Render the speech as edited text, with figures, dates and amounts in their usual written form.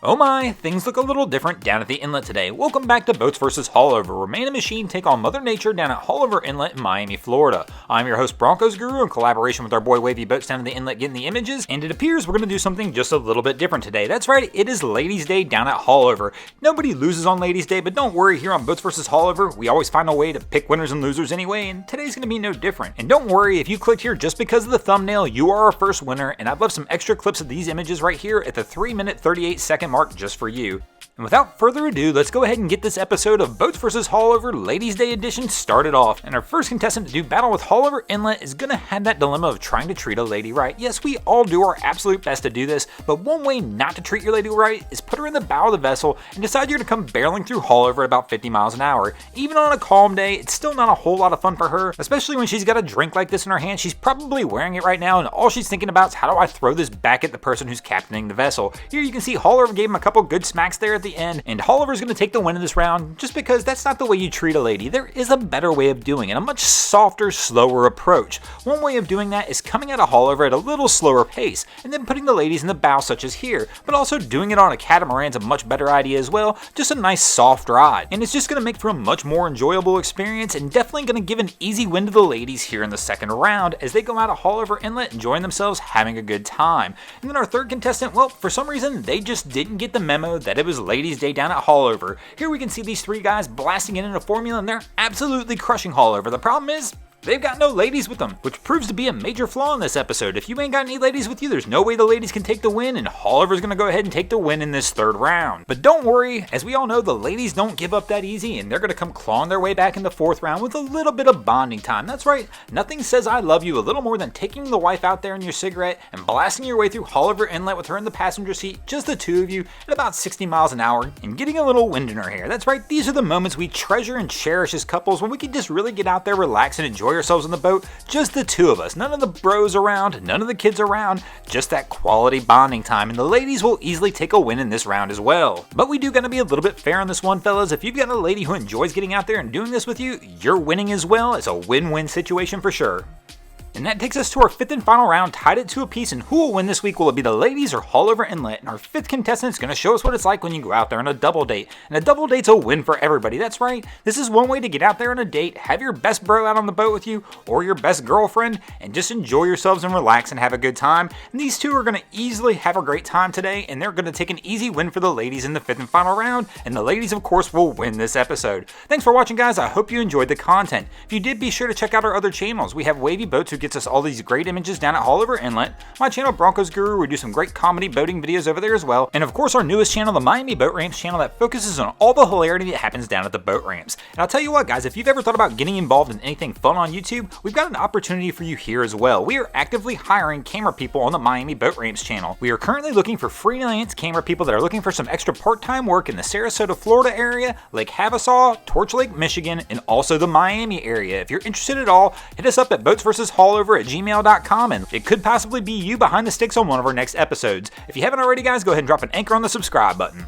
Oh my, things look a little different down at the inlet today. Welcome back to Boats vs. Haulover, where man and machine take on Mother Nature down at Haulover Inlet in Miami, Florida. I'm your host Broncos Guru in collaboration with our boy Wavy Boats down at the inlet getting the images, and it appears we're going to do something just a little bit different today. That's right, it is Ladies' Day down at Haulover. Nobody loses on Ladies' Day, but don't worry, here on Boats vs. Haulover, we always find a way to pick winners and losers anyway, and today's going to be no different. And don't worry, if you clicked here just because of the thumbnail, you are our first winner, and I've left some extra clips of these images right here at the 3-minute 38-second mark just for you. And without further ado, let's go ahead and get this episode of Boats vs. Haulover Ladies' Day Edition started off. And our first contestant to do battle with Haulover Inlet is going to have that dilemma of trying to treat a lady right. Yes, we all do our absolute best to do this, but one way not to treat your lady right is put her in the bow of the vessel and decide you're going to come barreling through Haulover at about 50 miles an hour. Even on a calm day, it's still not a whole lot of fun for her, especially when she's got a drink like this in her hand. She's probably wearing it right now, and all she's thinking about is how do I throw this back at the person who's captaining the vessel. Here you can see Haulover gave him a couple good smacks there at the end, and Haulover's going to take the win in this round just because that's not the way you treat a lady. There is a better way of doing it, a much softer, slower approach. One way of doing that is coming out of Haulover at a little slower pace and then putting the ladies in the bow such as here, but also doing it on a catamaran's a much better idea as well, just a nice soft ride. And it's just going to make for a much more enjoyable experience and definitely going to give an easy win to the ladies here in the second round as they go out of Haulover Inlet enjoying themselves, having a good time. And then our third contestant, well, for some reason they just didn't get the memo that it was Ladies' Day down at Haulover. Here we can see these three guys blasting in a formula and they're absolutely crushing Haulover. The problem is, they've got no ladies with them, which proves to be a major flaw in this episode. If you ain't got any ladies with you, there's no way the ladies can take the win, and Haulover's gonna go ahead and take the win in this third round. But don't worry, as we all know, the ladies don't give up that easy, and they're gonna come clawing their way back in the fourth round with a little bit of bonding time. That's right, nothing says I love you a little more than taking the wife out there in your cigarette and blasting your way through Haulover Inlet with her in the passenger seat, just the two of you, at about 60 miles an hour, and getting a little wind in her hair. That's right, these are the moments we treasure and cherish as couples when we can just really get out there, relax, and enjoy ourselves on the boat. Just the two of us, none of the bros around, none of the kids around, just that quality bonding time, and the ladies will easily take a win in this round as well. But we do gotta be a little bit fair on this one, fellas. If you've got a lady who enjoys getting out there and doing this with you, you're winning as well. It's a win-win situation for sure. And that takes us to our fifth and final round, tied at 2 apiece, and who will win this week? Will it be the ladies or Haulover Inlet? And our fifth contestant is going to show us what it's like when you go out there on a double date. And a double date's a win for everybody, that's right. This is one way to get out there on a date, have your best bro out on the boat with you, or your best girlfriend, and just enjoy yourselves and relax and have a good time. And these two are going to easily have a great time today, and they're going to take an easy win for the ladies in the fifth and final round, and the ladies, of course, will win this episode. Thanks for watching, guys. I hope you enjoyed the content. If you did, be sure to check out our other channels. We have Wavy Boats, who gets us all these great images down at Haulover Inlet. My channel, Broncos Guru, we do some great comedy boating videos over there as well. And of course, our newest channel, the Miami Boat Ramps channel, that focuses on all the hilarity that happens down at the boat ramps. And I'll tell you what, guys, if you've ever thought about getting involved in anything fun on YouTube, we've got an opportunity for you here as well. We are actively hiring camera people on the Miami Boat Ramps channel. We are currently looking for freelance camera people that are looking for some extra part-time work in the Sarasota, Florida area, Lake Havasaw, Torch Lake, Michigan, and also the Miami area. If you're interested at all, hit us up at boatsversushaulover@gmail.com, and it could possibly be you behind the sticks on one of our next episodes. If you haven't already, guys, go ahead and drop an anchor on the subscribe button.